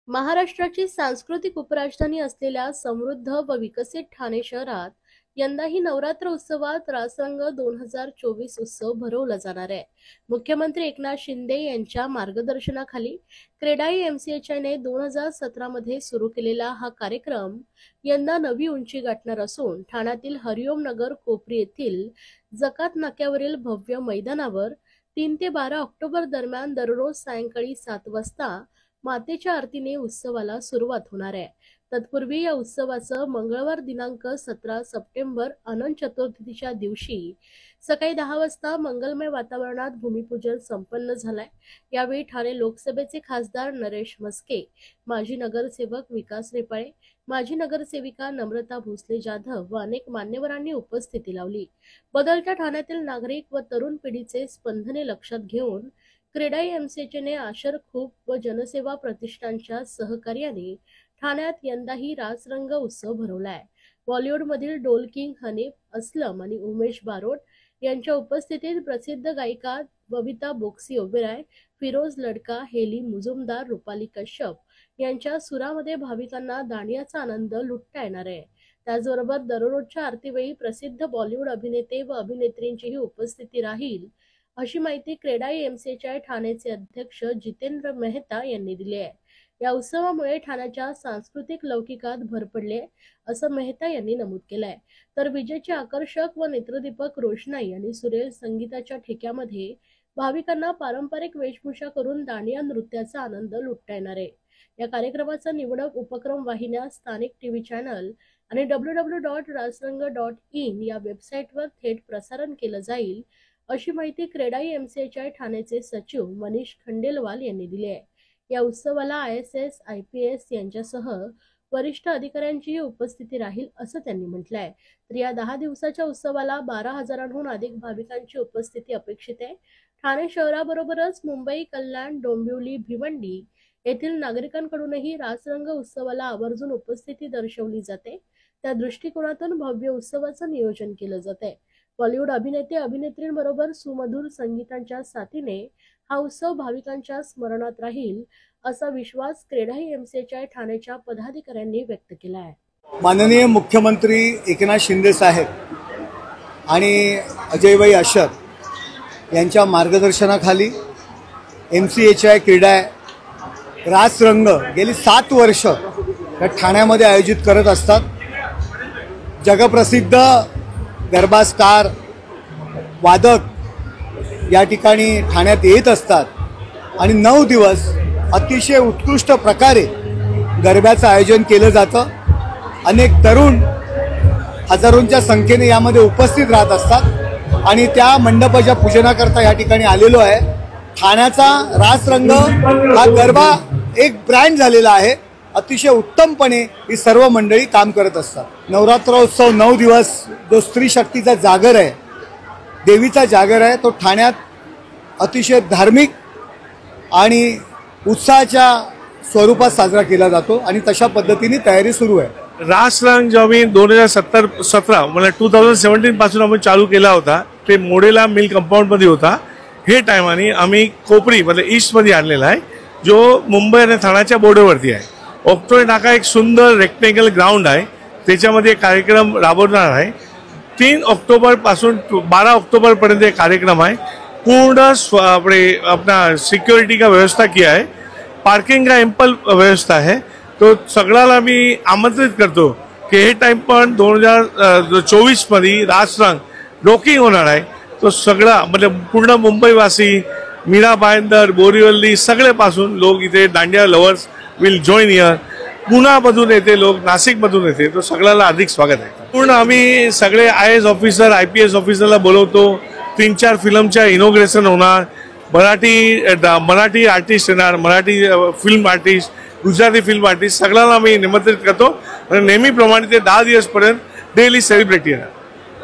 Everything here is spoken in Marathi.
महाराष्ट्राची सांस्कृतिक उपराजधानी असलेल्या समृद्ध व विकसित ठाणे शहरात यंदाही नवरात्र उत्सवात रासरंग 2024 उत्सव भरवला जाणार आहे। मुख्यमंत्री एकनाथ शिंदे यांच्या मार्गदर्शनाखाली क्रेडाई एमसीएचने 2017 मध्ये सुरू केलेला हा कार्यक्रम यंदा नवी उंची गाठणार असून ठाण्यातील हरिओम नगर कोपरी येथील जकात नाक्यावरील भव्य मैदानावर 3 ते 12 ऑक्टोबर दरम्यान दररोज सायंकाळी 7 वाजता मातेच्या आरतीने उत्सवाला सुरुवात होणार आहे। तत्पूर्वी या उत्सवाचं मंगळवार दिनांक 17 सप्टेंबर अनंत चतुर्थीच्या दिवशी सकाळी 10 वाजता मंगलमय वातावरणात भूमिपूजन संपन्न झालंय। यावेळी ठाणे लोकसभेचे खासदार नरेश मस्के, माजी नगरसेवक विकास रेपाळे, माजी नगरसेविका नम्रता भोसले जाधव व अनेक मान्यवरांनी उपस्थिती लावली। बदलत्या ठाण्यातील नागरिक व तरुण पिढीचे स्पंदने लक्षात घेऊन क्रेडाई एमसीएचने आशर खूप व जनसेवा प्रतिष्ठानच्या सहकार्याने ठाण्यात यंदाही रासरंग उत्सव भरवलाय। बॉलिवूडमधील डोल किंग हनीफ असलम आणि उमेश बारोट यांच्या उपस्थितीत प्रसिद्ध गायिका बबिता बोक्सी ओबेरॉय, फिरोज लडका, हेली मुजुमदार, रुपाली कश्यप यांच्या सुरामध्ये भाविकांना दांडियाचा आनंद लुटता येणार आहे। त्याचबरोबर दररोजच्या आरतीवेळी प्रसिद्ध बॉलिवूड अभिनेते व अभिनेत्रींचीही उपस्थिती राहील, अशी माहिती क्रेडाई एमसीएचआय ठाण्याचे अध्यक्ष जितेंद्र मेहता यांनी दिली आहे। या उत्सवामुळे ठाण्याच्या सांस्कृतिक लौकिकात भर पडली आहे, असं मेहता यांनी नमूद केलंय। तर विजेचे आकर्षक व नेत्रदीपक रोषणाई आणि सुरेल संगीताच्या ठेक्यामध्ये भाविकांना पारंपरिक वेशभूषा करून दांडिया नृत्याचा आनंद लुटता येणार आहे। या कार्यक्रमाचा निवडक उपक्रम वाहिन्या, स्थानिक टीव्ही चॅनल आणि www.rasrang.in या वेबसाईटवर थेट प्रसारण केलं जाईल, अशी माहिती क्रेडाई एमसीएचआय ठाण्याचे सचिव मनीष खंडेलवाल यांनी दिली आहे। या उत्सवाला ISS, IPS यांच्यासह वरिष्ठ अधिकाऱ्यांचीही उपस्थिती राहील, असं त्यांनी म्हटलंय। तर या 10 दिवसाच्या उत्सवाला 12,000हून अधिक भाविकांची उपस्थिती अपेक्षित आहे। ठाणे शहराबरोबरच मुंबई, कल्याण, डोंबिवली, भिवंडी येथील नागरिकांकडूनही रासरंग उत्सवाला आवर्जून उपस्थिती दर्शवली जाते। त्या दृष्टिकोनातून भव्य उत्सवाचं नियोजन केलं जाते। बॉलिवूड अभिनेते अभिनेत्रींबरोबर सुमधुर संगीतांच्या साथीने हा उत्सव भाविकांच्या स्मरणात राहील, असा विश्वास क्रेडाई एमसीएचआय ठाण्याच्या पदाधिकाऱ्यांनी व्यक्त केला आहे। माननीय मुख्यमंत्री एकनाथ शिंदे साहेब आणि अजयभाई आशर यांच्या मार्गदर्शनाखाली एमसीएचआय क्रीडाय रासरंग गेली 7 वर्ष या ठाण्यामध्ये आयोजित करत असतात। जगप्रसिद्ध गरबा स्टार वादक या ठिकाणी ठाण्यात येत असतात आणि 9 दिवस अतिशय उत्कृष्ट प्रकारे गरब्याचं आयोजन केलं जातं। अनेक तरुण हजारोंच्या संख्येने यामध्ये उपस्थित राहत असतात आणि त्या मंडपाच्या पूजनाकरता या ठिकाणी आलेलो आहे। ठाण्याचा रासरंग हा गरबा एक ब्रँड झालेला आहे। अतिशय उत्तमपणे ही सर्व मंडळी काम करत असतात। नवरात्रोत्सव 9 दिवस जो स्त्री शक्तीचा जागर आहे, देवीचा जागर आहे, तो ठाण्यात अतिशय धार्मिक आणि उत्साहाच्या स्वरूपात साजरा केला जातो आणि तशा पद्धतीने तयारी सुरू आहे। रासरंग जो आम्ही 2017 म्हणजे 2017 पासून आम्ही चालू केला होता, ते मोडेला मिल कंपाऊंड मध्ये होता। हे टायमाने आम्ही कोपरी म्हणजे ईस्ट मध्ये आणलेला आहे, जो मुंबई आणि ठाण्याच्या बॉर्डरवरती आहे। ऑक्टोबर नाका एक सुंदर रेक्टेंगल ग्राउंड आहे, त्याच्यामध्ये कार्यक्रम राबवणार आहे। 3 ऑक्टोबर पासून 12 ऑक्टोबर पर्यंत कार्यक्रम आहे। पूर्ण अपना सिक्योरिटी का व्यवस्था किया है, पार्किंग का एम्पल व्यवस्था है। तो सगळ्याला मी आमंत्रित करतो की हे टाइम पण 2024 मध्ये रासरंग रॉकिंग होणार आहे। तो सगळा म्हणजे पूर्ण मुंबईवासी, मीरा भाईंदर, बोरीवली सगळेपासून लोक इथे dandiya lovers will join here. पुण्यामधून येते लोक, नाशिकमधून येते, तो सगळ्याला अधिक स्वागत आहे। पूर्ण आम्ही सगळे IAS ऑफिसर, IPS ऑफिसरला बोलवतो। 3-4 फिल्मच्या इनॉग्रेशन होणार, मराठी आर्टिस्ट येणार, Marathi film artist, Gujarati film artist सगळ्यांना आम्ही निमंत्रित करतो आणि नेहमीप्रमाणे ते 10 दिवसपर्यंत डेली सेलिब्रिटी येणार।